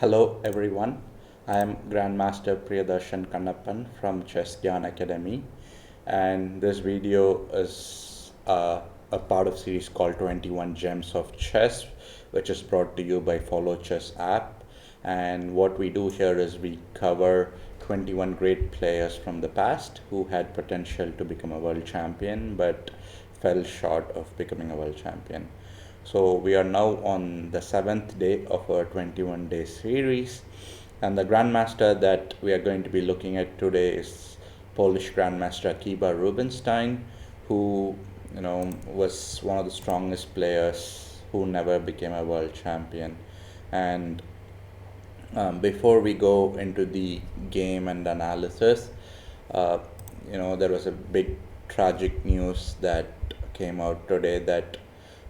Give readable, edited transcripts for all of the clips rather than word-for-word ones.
Hello everyone, I am Grandmaster Priyadharshan Kannappan from Chess Gyaan Academy, and this video is a part of series called 21 Gems of Chess, which is brought to you by FollowChess app. And what we do here is we cover 21 great players from the past who had potential to become a world champion but fell short of becoming a world champion. So we are now on the 7th day of our 21-day series, and the grandmaster that we are going to be looking at today is Polish grandmaster Akiba Rubinstein, who was one of the strongest players who never became a world champion. And before we go into the game and analysis, uh, there was a big tragic news that came out today that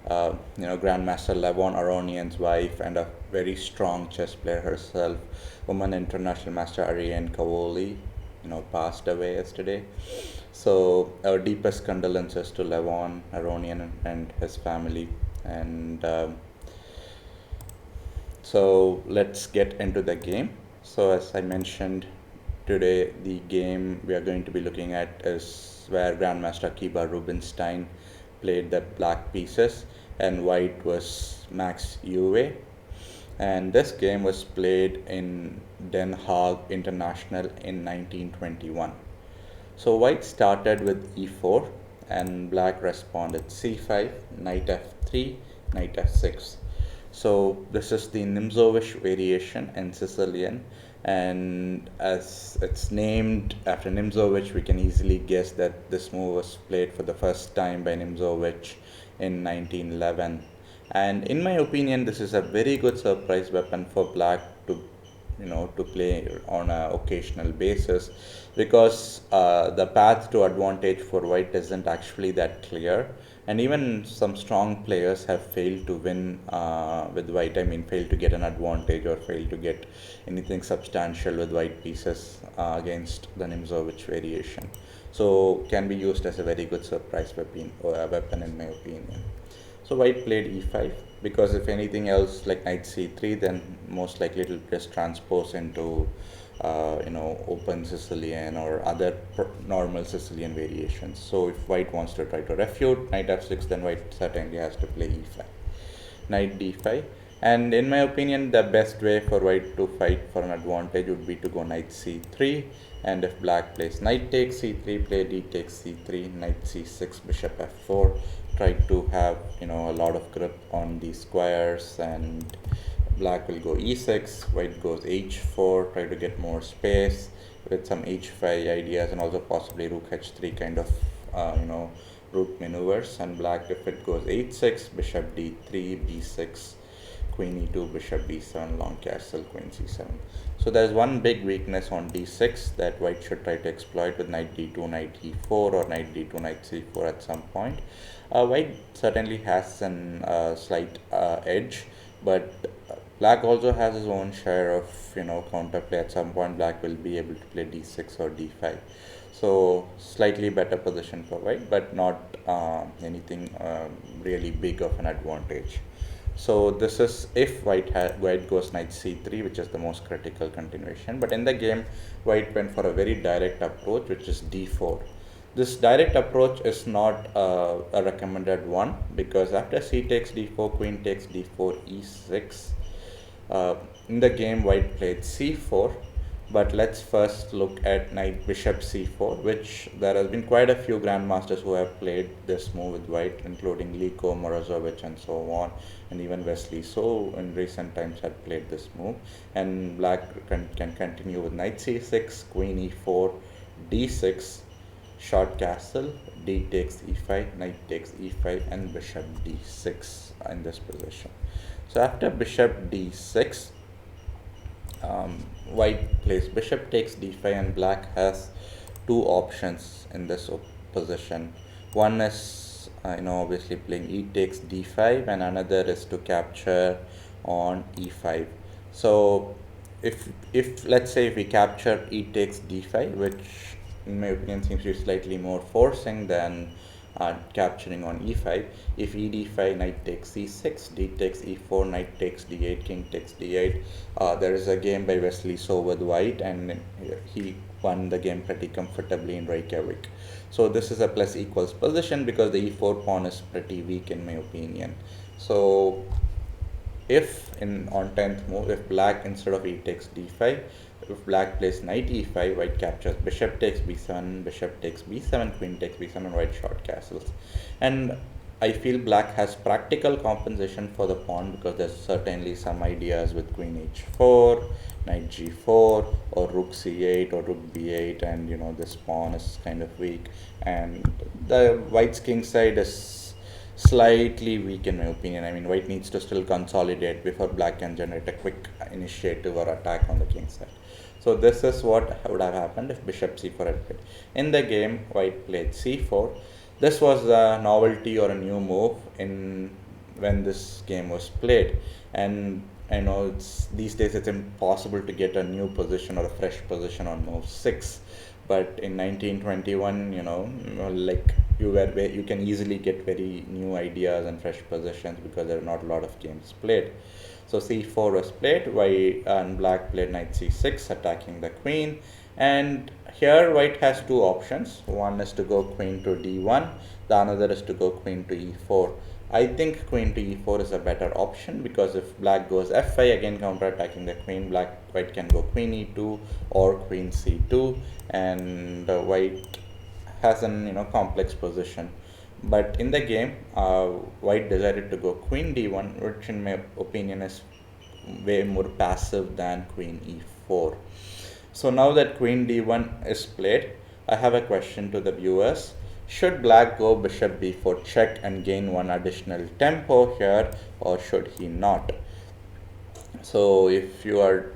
Grandmaster Levon Aronian's wife and a very strong chess player herself, woman international master Ariane Kavoli, passed away yesterday. So our deepest condolences to Levon Aronian and his family. And so let's get into the game. So as I mentioned, today the game we are going to be looking at is where Grandmaster Akiba Rubinstein played the black pieces and white was Max Euwe. And this game was played in Den Hague International in 1921. So white started with e4 and black responded c5, knight f3, knight f6. So this is the Nimzowitsch variation in Sicilian, and as it's named after Nimzowitsch, we can easily guess that this move was played for the first time by Nimzowitsch in 1911. And in my opinion, this is a very good surprise weapon for black to play on an occasional basis, because the path to advantage for white isn't actually that clear, and even some strong players have failed to win with white. I mean, failed to get an advantage or failed to get anything substantial with white pieces against the Nimzowitsch variation. So can be used as a very good surprise weapon in my opinion. So white played e5, because if anything else like knight c3, then most likely it will just transpose into open Sicilian or other normal Sicilian variations. So if white wants to try to refute knight f6, then white certainly has to play e5, knight d5. And in my opinion, the best way for white to fight for an advantage would be to go knight c3, and if black plays knight takes c3, play d takes c3, knight c6, bishop f4, try to have a lot of grip on these squares, and black will go e6, white goes h4, try to get more space with some h5 ideas, and also possibly rook h3 kind of rook maneuvers. And black, if it goes h6, bishop d3, b6, queen e2, bishop b7, long castle, queen c7. So there's one big weakness on d6 that white should try to exploit with knight d2, knight e4, or knight d2, knight c4 at some point. White certainly has an slight edge, but black also has his own share of counterplay. At some point black will be able to play d6 or d5. So slightly better position for white, but not anything really big of an advantage. So this is if white goes knight c3, which is the most critical continuation. But in the game, white went for a very direct approach, which is d4. This direct approach is not a recommended one, because after c takes d4, queen takes d4, e6. In the game, white played c4. But let's first look at knight bishop c4, which there has been quite a few grandmasters who have played this move with white, including Liko, Morozovich, and so on, and even Wesley So in recent times had played this move. And black can continue with knight c6, queen e4, d6, short castle, d takes e5, knight takes e5, and bishop d6 in this position. So after bishop d6, white plays bishop takes d5, and black has two options in this position. One is obviously playing e takes d5, and another is to capture on e5. So if let's say if we capture e takes d5, which in my opinion seems to be slightly more forcing than capturing on e5. If e d5, knight takes c6, d takes e4, knight takes d8, king takes d8. There is a game by Wesley So with white, and he won the game pretty comfortably in Reykjavik. So this is a plus equals position because the e4 pawn is pretty weak in my opinion. So if in on 10th move, if black instead of e takes d5, if black plays knight e5, white captures, bishop takes b7, bishop takes b7, queen takes b7, white short castles. And I feel black has practical compensation for the pawn because there's certainly some ideas with queen h4, knight g4, or rook c8 or rook b8, and this pawn is kind of weak, and the white's king side is slightly weak in my opinion. I mean, white needs to still consolidate before black can generate a quick initiative or attack on the king side. So this is what would have happened if bishop c4 had played. In the game, white played c4. This was a novelty or a new move in when this game was played, and I know these days it's impossible to get a new position or a fresh position on move 6, but in 1921, like you can easily get very new ideas and fresh positions because there are not a lot of games played. So c4 was played, white and black played knight c6, attacking the queen. And here white has two options. One is to go queen to d1, the another is to go queen to e4. I think queen to e4 is a better option because if black goes f5, again counter-attacking the queen, white can go queen e2 or queen c2, and white has an complex position. But in the game, white decided to go queen d1, which in my opinion is way more passive than queen e4. So now that queen d1 is played, I have a question to the viewers. Should black go bishop b4 check and gain one additional tempo here, or should he not? So if you are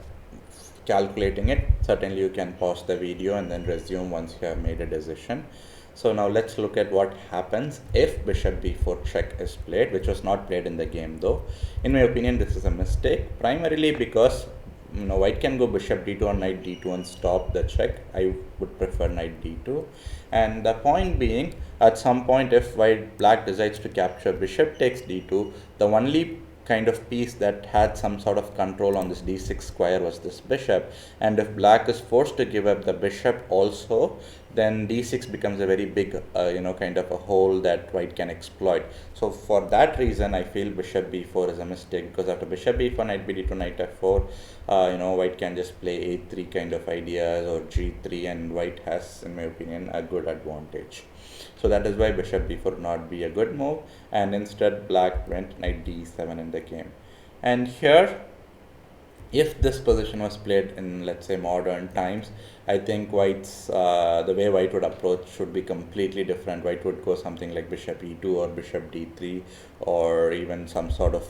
calculating it, certainly you can pause the video and then resume once you have made a decision. So now let's look at what happens if bishop b4 check is played, which was not played in the game though. In my opinion, this is a mistake, primarily because white can go bishop d2 or knight d2 and stop the check. I would prefer knight d2. And the point being, at some point if black decides to capture bishop takes d2, the only kind of piece that had some sort of control on this d6 square was this bishop, and if black is forced to give up the bishop also, then d6 becomes a very big kind of a hole that white can exploit. So for that reason I feel bishop b4 is a mistake, because after bishop b4, knight b d2, knight f4, white can just play a3 kind of ideas or g3, and white has, in my opinion, a good advantage. So that is why bishop b4 would not be a good move, and instead black went knight d7 in the game. And here, if this position was played in, let's say, modern times, I think white's the way white would approach should be completely different. White would go something like bishop e2 or bishop d3, or even some sort of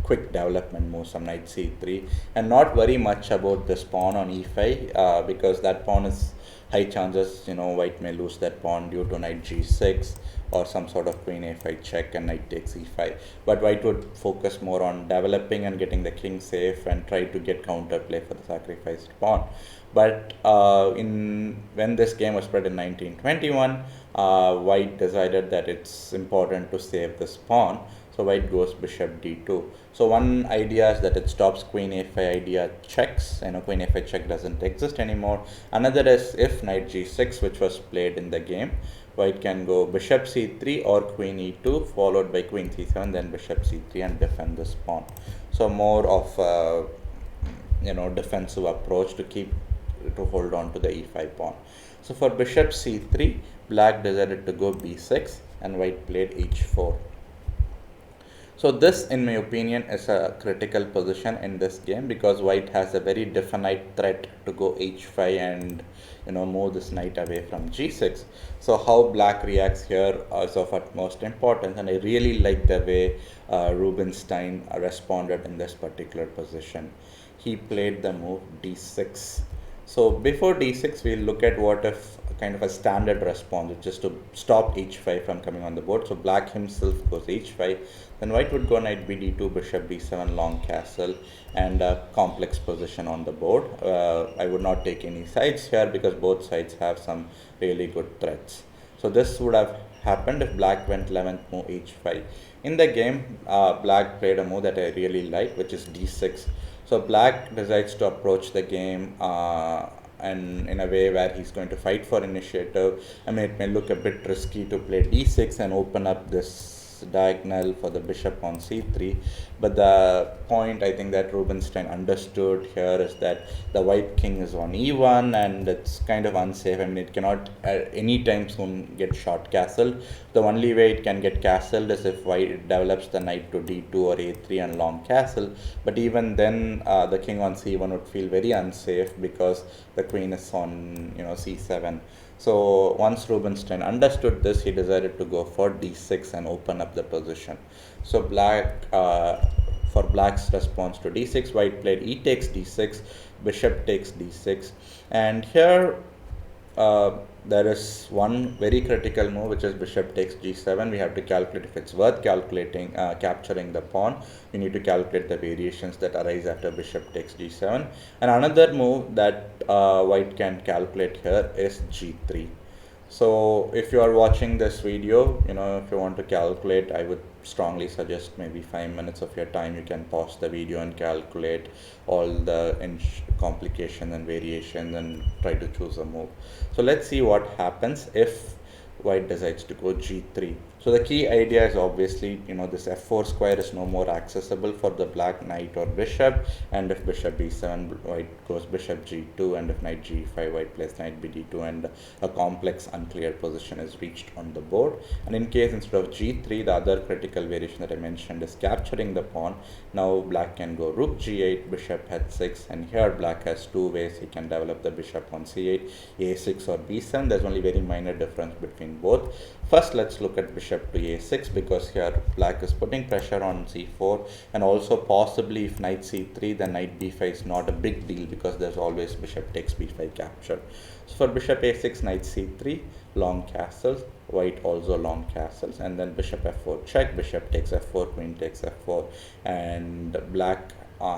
quick development move, some knight c3, and not worry much about this pawn on e5 because that pawn is high chances white may lose that pawn due to knight g6 or some sort of queen a5 check and knight takes e5. But white would focus more on developing and getting the king safe and try to get counterplay for the sacrificed pawn. But when this game was played in 1921, white decided that it's important to save this pawn. So white goes bishop d2. So one idea is that it stops queen a5 idea checks. Queen a5 check doesn't exist anymore. Another is if knight g6, which was played in the game, white can go bishop c3 or queen e2 followed by queen c7, then bishop c3 and defend this pawn. So more of a defensive approach to hold on to the e5 pawn. So for bishop c3, black decided to go b6 and white played h4. So this, in my opinion, is a critical position in this game because white has a very definite threat to go h5 and move this knight away from g6. So how black reacts here is of utmost importance, and I really like the way Rubinstein responded in this particular position. He played the move d6. So before d6, we'll look at what if kind of a standard response, which is to stop h5 from coming on the board. So black himself goes h5, then white would go knight bd2, bishop b7, long castle, and a complex position on the board. I would not take any sides here because both sides have some really good threats. So this would have happened if black went 11th move h5. In the game, black played a move that I really like, which is d6. So black decides to approach the game and in a way where he's going to fight for initiative. I mean, it may look a bit risky to play d6 and open up this diagonal for the bishop on c3, but the point I think that Rubinstein understood here is that the white king is on e1 and it's kind of unsafe. I mean, it cannot at any time soon get short castled. The only way it can get castled is if white develops the knight to d2 or a3 and long castle, but even then the king on c1 would feel very unsafe because the queen is on c7. So once Rubinstein understood this, he decided to go for d6 and open up the position. So for black's response to d6, white played e takes d6, bishop takes d6, and here there is one very critical move, which is bishop takes g7. We have to calculate if it's worth calculating, capturing the pawn. We need to calculate the variations that arise after bishop takes g7. And another move that white can calculate here is g3. So if you are watching this video, if you want to calculate, I would strongly suggest maybe 5 minutes of your time. You can pause the video and calculate all the complications and variations and try to choose a move. So let's see what happens if white decides to go g3. So the key idea is obviously, this f4 square is no more accessible for the black knight or bishop, and if bishop b7, white goes bishop g2, and if knight g5, white plays knight bd2, and a complex unclear position is reached on the board. And in case instead of g3, the other critical variation that I mentioned is capturing the pawn. Now black can go rook g8, bishop h6, and here black has two ways he can develop the bishop on c8, a6 or b7. There's only very minor difference between both. First, let's look at bishop to a6, because here black is putting pressure on c4, and also possibly if knight c3, then knight b5 is not a big deal because there's always bishop takes b5 capture. So for bishop a6, knight c3, long castles, white also long castles, and then bishop f4 check, bishop takes f4, queen takes f4, and black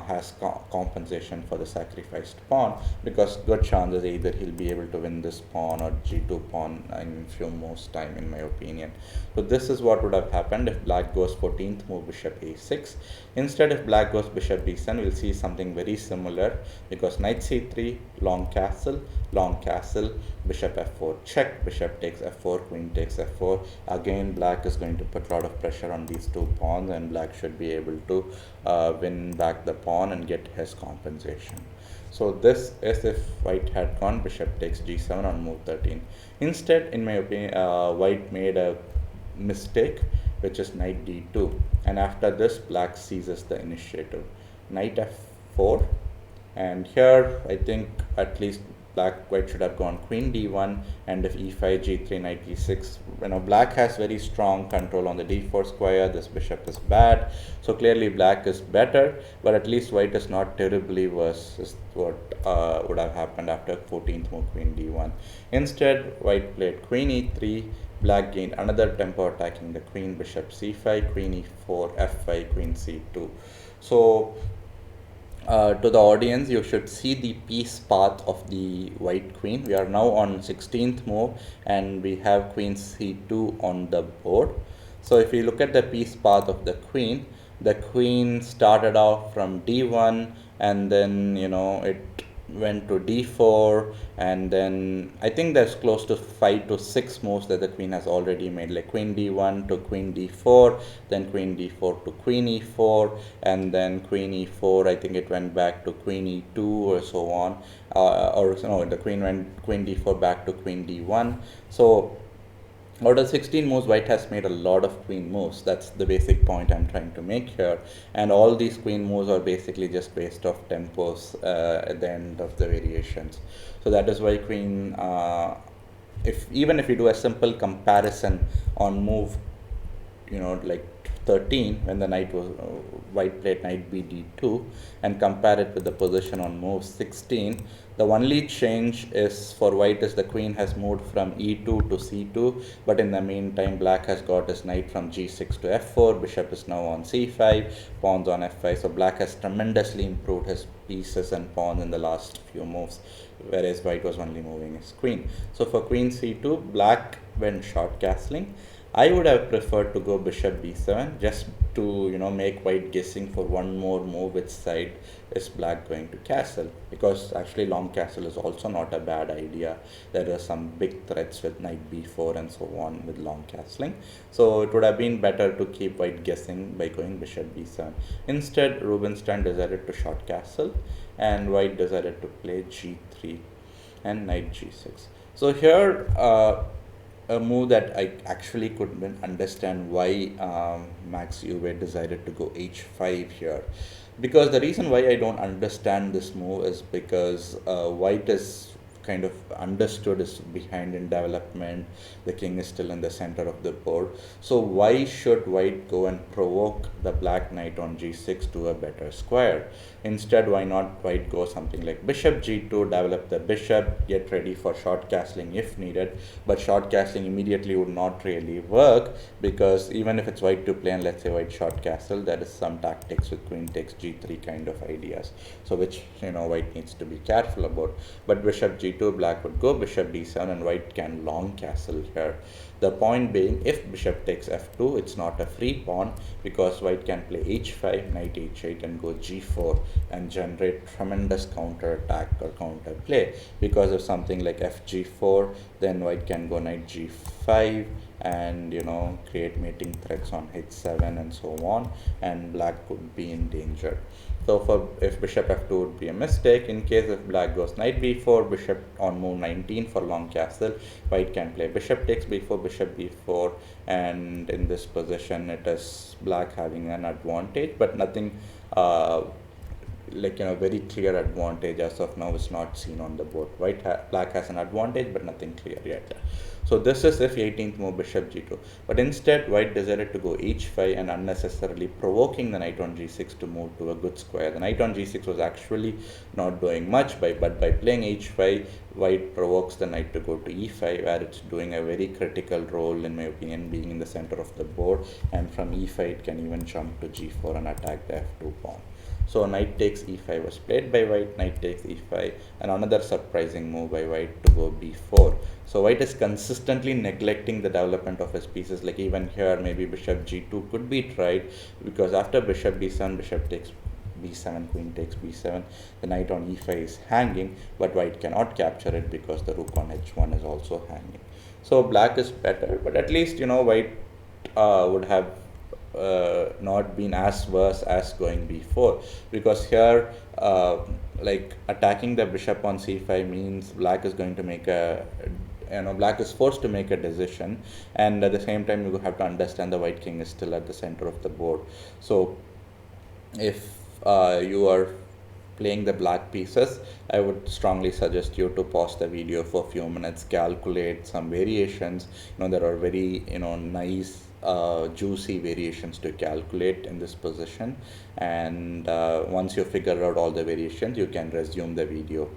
has compensation for the sacrificed pawn, because good chances either he'll be able to win this pawn or g2 pawn in few moves time, in my opinion. So this is what would have happened if black goes 14th move bishop a6. Instead, if black goes bishop b7, we'll see something very similar, because knight c3, long castle, bishop f4 check, bishop takes f4, queen takes f4. Again, black is going to put a lot of pressure on these two pawns, and black should be able to win back the pawn and get his compensation. So this is if white had gone bishop takes g7 on move 13. Instead, in my opinion, white made a mistake, which is knight d2, and after this black seizes the initiative. Knight f4, and here I think at least white should have gone queen d1, and if e5, g3, knight e6, black has very strong control on the d4 square. This bishop is bad, so clearly black is better, but at least white is not terribly worse, is what would have happened after 14th move queen d1. Instead, white played queen e3, black gained another tempo attacking the queen, bishop c5, queen e4, f5, queen c2. So to the audience, you should see the piece path of the white queen. We are now on 16th move and we have queen c2 on the board. So if you look at the piece path of the queen started off from d1, and then it went to d4, and then I think there's close to 5 to 6 moves that the queen has already made, like queen d1 to queen d4, then queen d4 to queen e4, and then queen e4, I think it went back to queen e2 or so on, or no, the queen went queen d4 back to queen d1. So out of 16 moves, white has made a lot of queen moves. That's the basic point I'm trying to make here. And all these queen moves are basically just based off tempos at the end of the variations. So that is why queen, even if you do a simple comparison on move, like 13, when the knight was white played knight bd2, and compare it with the position on move 16, the only change is for white is the queen has moved from e2 to c2, but in the meantime black has got his knight from g6 to f4, bishop is now on c5, pawns on f5. So black has tremendously improved his pieces and pawns in the last few moves, whereas white was only moving his queen. So for queen c2, black went short castling, I would have preferred to go bishop b7 just to make white guessing for one more move which side is black going to castle, because actually long castle is also not a bad idea. There are some big threats with knight b4 and so on with long castling, so it would have been better to keep white guessing by going bishop b7. Instead Rubinstein decided to short castle and white decided to play g3 and knight g6. So here a move that I actually couldn't understand why Max Euwe decided to go h5 here, because the reason why I don't understand this move is because white is kind of understood is behind in development. The king is still in the center of the board, so why should white go and provoke the black knight on g6 to a better square? Instead, why not white go something like bishop g2, develop the bishop, get ready for short castling if needed. But short castling immediately would not really work, because even if it's white to play and let's say white short castle, there is some tactics with queen takes g3 kind of ideas, so which white needs to be careful about. But bishop g2, black would go bishop d7 and white can long castle here. The point being, if bishop takes f2, it's not a free pawn, because white can play h5, knight h8 and go g4 and generate tremendous counter attack or counter play. Because of something like fg4, then white can go knight g5 and create mating threats on h7 and so on, and black could be in danger. So for if bishop f2 would be a mistake. In case if black goes knight b4, bishop on move 19 for long castle, white can play bishop takes b4, bishop b4, and in this position it is black having an advantage, but nothing very clear advantage as of now is not seen on the board. Black has an advantage but nothing clear yet. So this is if 18th move bishop g2, but instead white decided to go h5 and unnecessarily provoking the knight on g6 to move to a good square. The knight on g6 was actually not doing much, but by playing h5, white provokes the knight to go to e5, where it's doing a very critical role in my opinion, being in the center of the board, and from e5 it can even jump to g4 and attack the f2 pawn. So knight takes e5 was played by white, knight takes e5, and another surprising move by white to go b4. So white is consistently neglecting the development of his pieces. Like even here, maybe bishop g2 could be tried, because after bishop d7, bishop takes b7, queen takes b7, the knight on e5 is hanging, but white cannot capture it because the rook on h1 is also hanging. So black is better, but at least white would have not been as worse as going b4, because here like attacking the bishop on c5 means black is going to make a black is forced to make a decision, and at the same time you have to understand the white king is still at the center of the board. So if you are playing the black pieces, I would strongly suggest you to pause the video for a few minutes, calculate some variations. There are very nice juicy variations to calculate in this position, and once you figure out all the variations, you can resume the video.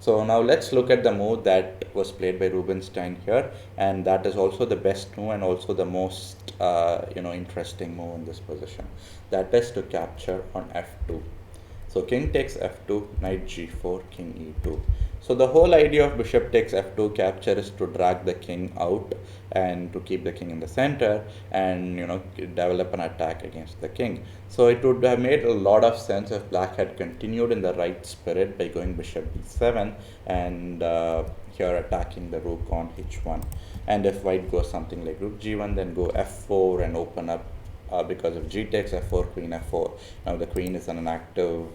So now let's look at the move that was played by Rubinstein here, and that is also the best move and also the most interesting move in this position. That is to capture on f2. So king takes f2, knight g4, king e2. So the whole idea of bishop takes f2 capture is to drag the king out and to keep the king in the center and develop an attack against the king. So it would have made a lot of sense if black had continued in the right spirit by going bishop b7 and here attacking the rook on h1. And if white goes something like rook g1, then go f4 and open up because of g takes f4, queen f4. Now the queen is in an active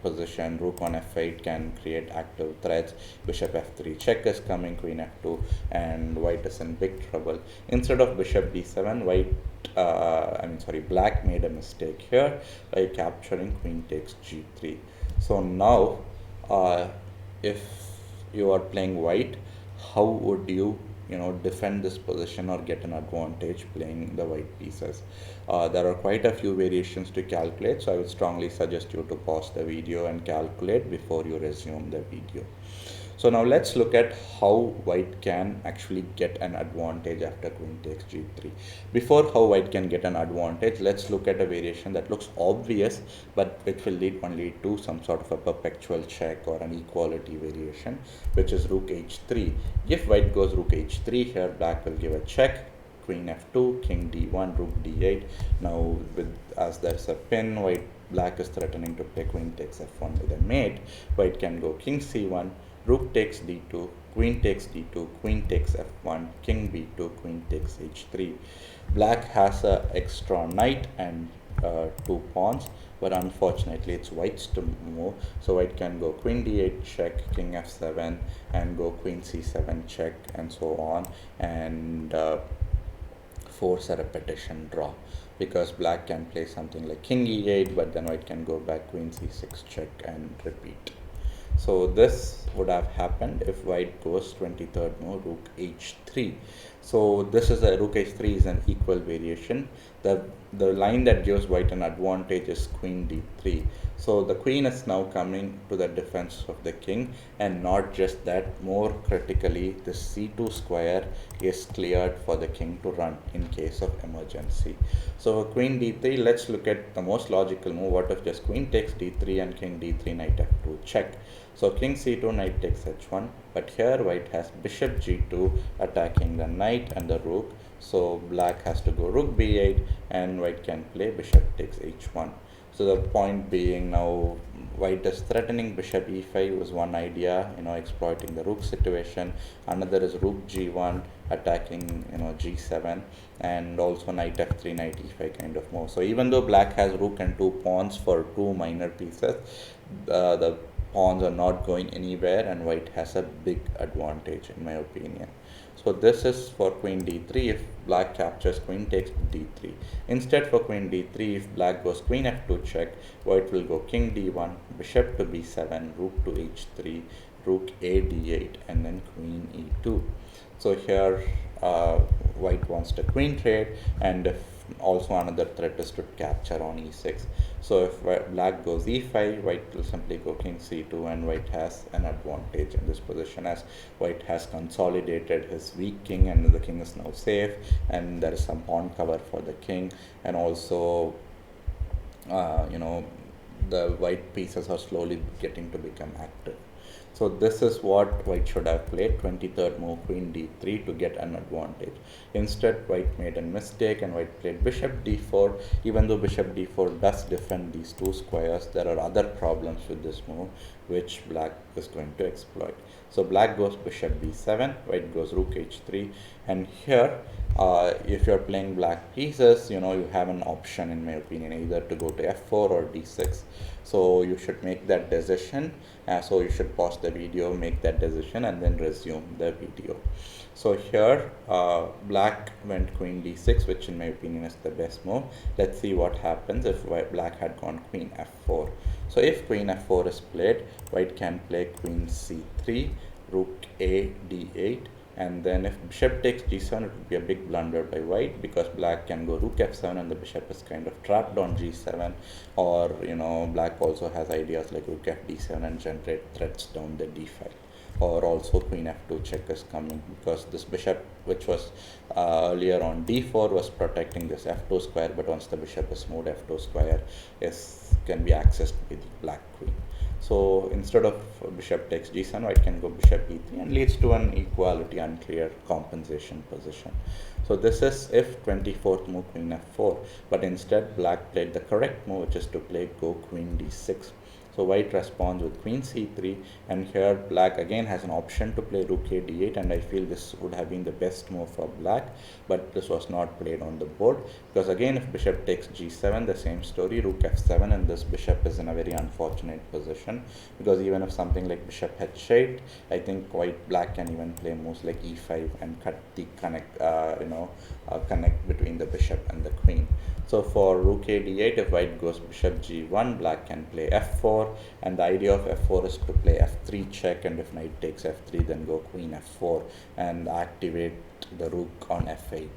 position. Rook on f8 can create active threats. Bishop f3 check is coming, queen f2, and white is in big trouble. Instead of bishop b7, black made a mistake here by capturing queen takes g3. So now if you are playing white, how would you defend this position or get an advantage playing the white pieces? There are quite a few variations to calculate, so I would strongly suggest you to pause the video and calculate before you resume the video. So now let's look at how white can actually get an advantage after queen takes g3. Before how white can get an advantage, let's look at a variation that looks obvious, but it will lead only to some sort of a perpetual check or an equality variation, which is rook h3. If white goes rook h3, here black will give a check, queen f2, king d1, rook d8. Now as there's a pin, black is threatening to play queen takes f1 with a mate. White can go king c1, rook takes d2, queen takes d2, queen takes f1, king b2, queen takes h3. Black has a extra knight and 2 pawns, but unfortunately it's white's to move. So white can go queen d8 check, king f7, and go queen c7 check, and so on, and force a repetition draw, because black can play something like king e8, but then white can go back queen c6 check and repeat. So this would have happened if white goes 23rd move, rook h3. So this is a rook h3 is an equal variation. The line that gives white an advantage is queen d3. So the queen is now coming to the defense of the king, and not just that, more critically, the c2 square is cleared for the king to run in case of emergency. So queen d3, let's look at the most logical move. What if just queen takes d3 and king d3, knight f2 check? So king c2, knight takes h1, but here white has bishop g2 attacking the knight and the rook. So black has to go rook b8, and white can play bishop takes h1. So the point being, now white is threatening bishop e5 was one idea, exploiting the rook situation. Another is rook g1 attacking, g7, and also knight f3, knight e5 kind of move. So even though black has rook and 2 pawns for 2 minor pieces, the pawns are not going anywhere, and white has a big advantage in my opinion. So this is for queen d3 if black captures queen takes d3. Instead, for queen d3, if black goes queen f2 check, white will go king d1, bishop to b7, rook to h3, rook a d8, and then queen e2. So here white wants to queen trade, and if also another threat is to capture on e6. So if black goes e5, white will simply go king c2, and white has an advantage in this position, as white has consolidated his weak king, and the king is now safe, and there is some pawn cover for the king, and also the white pieces are slowly getting to become active. So this is what white should have played, 23rd move queen d3 to get an advantage. Instead, white made a mistake and white played bishop d4. Even though bishop d4 does defend these two squares, there are other problems with this move which black is going to exploit. So black goes bishop b7, white goes rook h3, and here if you're playing black pieces, you have an option, in my opinion, either to go to f4 or d6. So you should make that decision. So you should pause the video, make that decision, and then resume the video. So here black went queen d6, which in my opinion is the best move. Let's see what happens if black had gone queen f4. So if queen f4 is played, white can play queen c3, rook a d8, and then if bishop takes g7, it would be a big blunder by white, because black can go rook f7 and the bishop is kind of trapped on g7, or black also has ideas like rook f d7 and generate threats down the d file. Or also queen f2 check is coming, because this bishop, which was earlier on d4, was protecting this f2 square, but once the bishop is moved, f2 square can be accessed by the black queen. So instead of bishop takes g7, white can go bishop e3, and leads to an equality, unclear compensation position. So this is if 24th move queen f4, but instead black played the correct move, which is to play go queen d6. So white responds with queen c3, and here black again has an option to play rook a d8, and I feel this would have been the best move for black, but this was not played on the board, because again if bishop takes g7, the same story, rook f7, and this bishop is in a very unfortunate position, because even if something like bishop h8, I think black can even play moves like e5 and cut the connect between the bishop and the queen. So for rook a d8, if white goes bishop g1, black can play f4, and the idea of f4 is to play f3 check, and if knight takes f3, then go queen f4 and activate the rook on f8.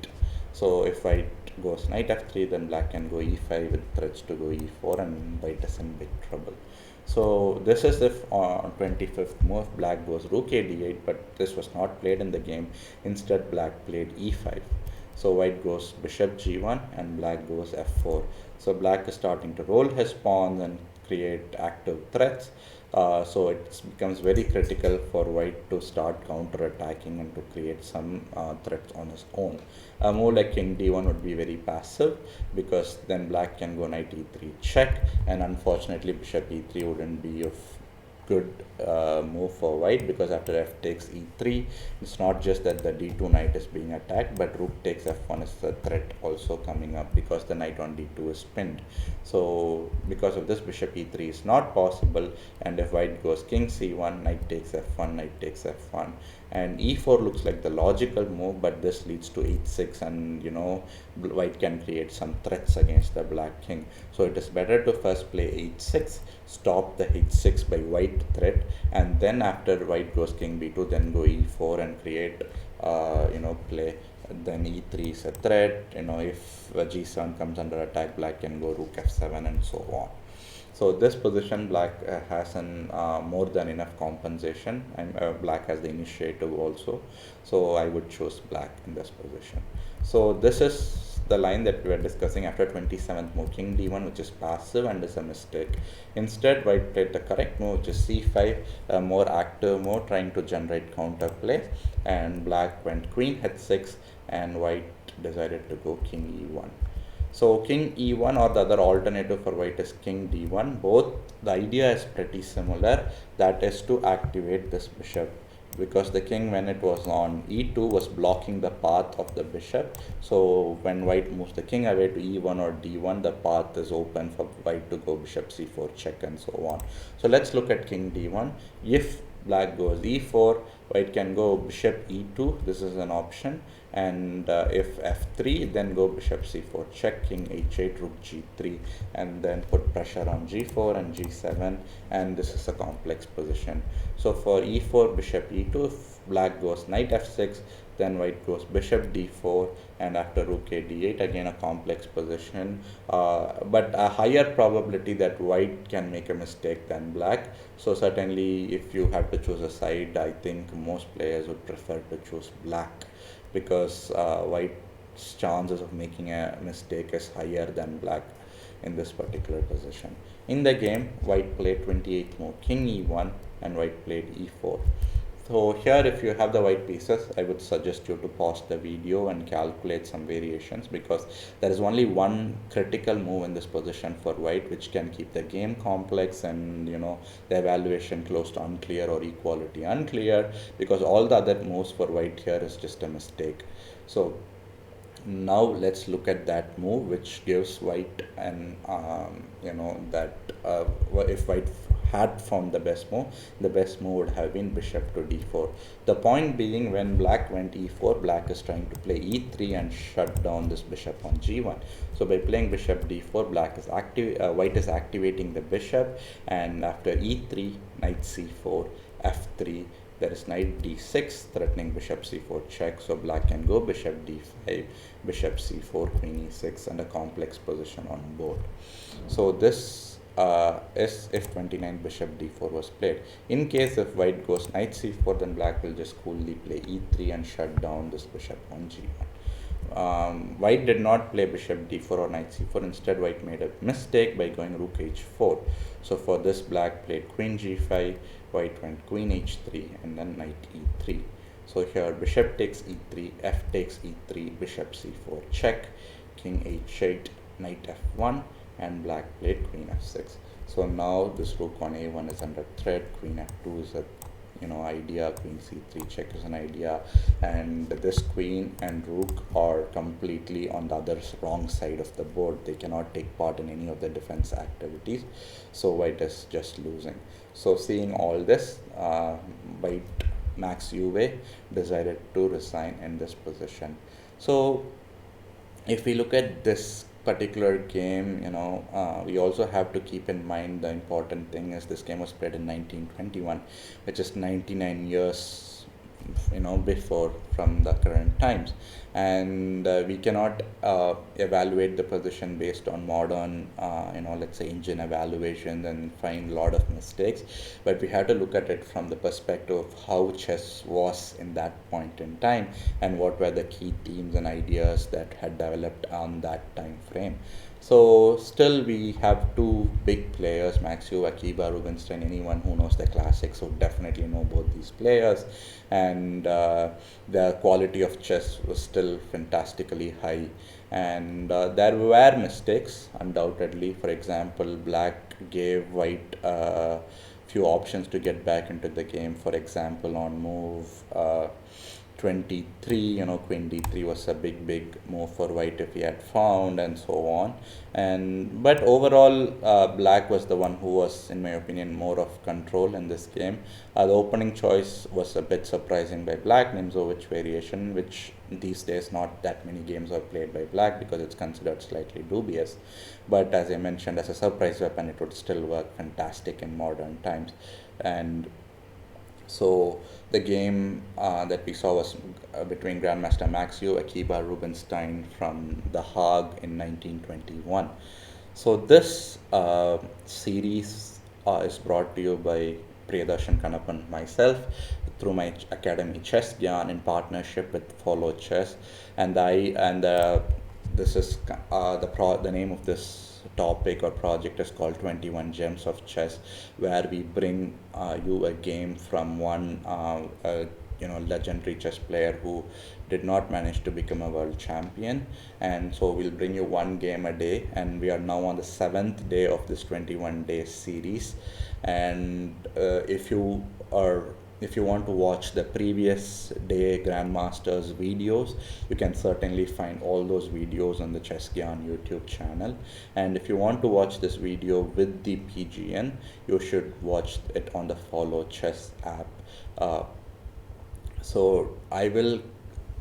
So if white goes knight f3, then black can go e5 with threats to go e4, and white is in big trouble. So this is if on 25th move black goes rook a d8, but this was not played in the game. Instead, black played e5. So white goes bishop g1 and black goes f4. So black is starting to roll his pawns and create active threats. So it becomes very critical for white to start counter-attacking and to create some threats on his own. A move like king d1 would be very passive, because then black can go knight e3 check, and unfortunately bishop e3 wouldn't be of good move for white, because after f takes e3, it's not just that the d2 knight is being attacked, but rook takes f1 is a threat also coming up, because the knight on d2 is pinned. So because of this, bishop e3 is not possible, and if white goes king c1, knight takes f1, knight takes f1, and e4 looks like the logical move, but this leads to h6, and white can create some threats against the black king. So it is better to first play h6, stop the h6 by white threat, and then after white goes king b2, then go e4 and create play. Then e3 is a threat. If g7 comes under attack, black can go rook f7 and so on. So this position, black has an more than enough compensation, and black has the initiative also. So I would choose black in this position. So this is the line that we were discussing after 27th move, king d1, which is passive and is a mistake. Instead, white played the correct move, which is c5, a more active move trying to generate counter play, and black went queen h6, and white decided to go king e1. So king e1, or the other alternative for white is king d1. Both, the idea is pretty similar, that is to activate this bishop, because the king, when it was on e2, was blocking the path of the bishop. So when white moves the king away to e1 or d1, the path is open for white to go bishop c4 check and so on. So let's look at king d1. If black goes e4, white can go bishop e2, this is an option, and if f3, then go bishop c4 check, king h8, rook g3, and then put pressure on g4 and g7, and this is a complex position. So for e4, bishop e2, if black goes knight f6, then white goes bishop d4, and after rook a d8, again a complex position, but a higher probability that white can make a mistake than black. So certainly if you have to choose a side, I think most players would prefer to choose black, because white's chances of making a mistake is higher than black in this particular position. In the game, white played 28th move, king e1, and white played e4. So here, if you have the white pieces, I would suggest you to pause the video and calculate some variations, because there is only one critical move in this position for white which can keep the game complex and the evaluation close to unclear or equality unclear, because all the other moves for white here is just a mistake. So now let's look at that move which gives white an if white had found the best move would have been bishop to d4. The point being, when black went e4, black is trying to play e3 and shut down this bishop on g1. So by playing bishop d4, white is activating the bishop, and after e3, knight c4, f3, there is knight d6 threatening bishop c4 check. So black can go bishop d5, bishop c4, queen e6, and a complex position on board. So this is if 29 bishop d4 was played. In case if white goes knight c4, then black will just coolly play e3 and shut down this bishop on g1. White did not play bishop d4 or knight c4. Instead, white made a mistake by going rook h4. So for this, black played queen g5, white went queen h3, and then knight e3. So here bishop takes e3, f takes e3, bishop c4 check, king h8, knight f1, and black played queen f6. So now this rook on a1 is under threat, queen f2 is a idea, queen c3 check is an idea, and this queen and rook are completely on the other wrong side of the board. They cannot take part in any of the defense activities, so white is just losing. So seeing all this, white Max Euwe decided to resign in this position. So if we look at this particular game, we also have to keep in mind the important thing is this game was played in 1921, which is 99 years before from the current times, and we cannot evaluate the position based on modern, let's say engine evaluations and find a lot of mistakes. But we have to look at it from the perspective of how chess was in that point in time and what were the key themes and ideas that had developed on that time frame. So still we have two big players, Max Euwe, Akiba Rubinstein. Anyone who knows the classics would definitely know both these players, and the quality of chess was still fantastically high. And there were mistakes, undoubtedly. For example, Black gave White few options to get back into the game. For example, on move 23, queen d3 was a big move for White if he had found, and so on. And but overall, Black was the one who was, in my opinion, more of control in this game. The opening choice was a bit surprising by Black, Nimzowitsch variation, which these days not that many games are played by Black because it's considered slightly dubious. But as I mentioned, as a surprise weapon, it would still work fantastic in modern times. And so the game that we saw was between Grandmaster Max Euwe, Akiba Rubinstein from The Hague in 1921. So this series is brought to you by Priyadharshan Kannappan, myself, through my academy Chess Gyaan in partnership with FollowChess, and this is the name of this topic or project is called 21 Gems of Chess, where we bring you a game from one legendary chess player who did not manage to become a world champion. And so we'll bring you one game a day, and we are now on the 7th day of this 21 day series. And if you want to watch the previous day Grandmasters videos, you can certainly find all those videos on the Chess Gyaan YouTube channel. And if you want to watch this video with the PGN, you should watch it on the FollowChess app. So I will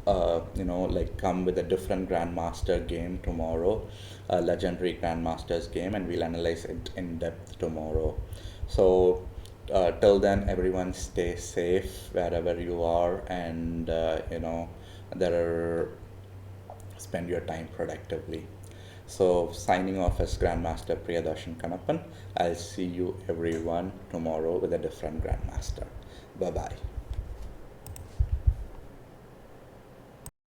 come with a different Grandmaster game tomorrow, a legendary Grandmasters game, and we'll analyze it in depth tomorrow. So till then, everyone stay safe wherever you are, and spend your time productively. So signing off as Grandmaster Priyadharshan Kannappan. I'll see you everyone tomorrow with a different Grandmaster. Bye bye.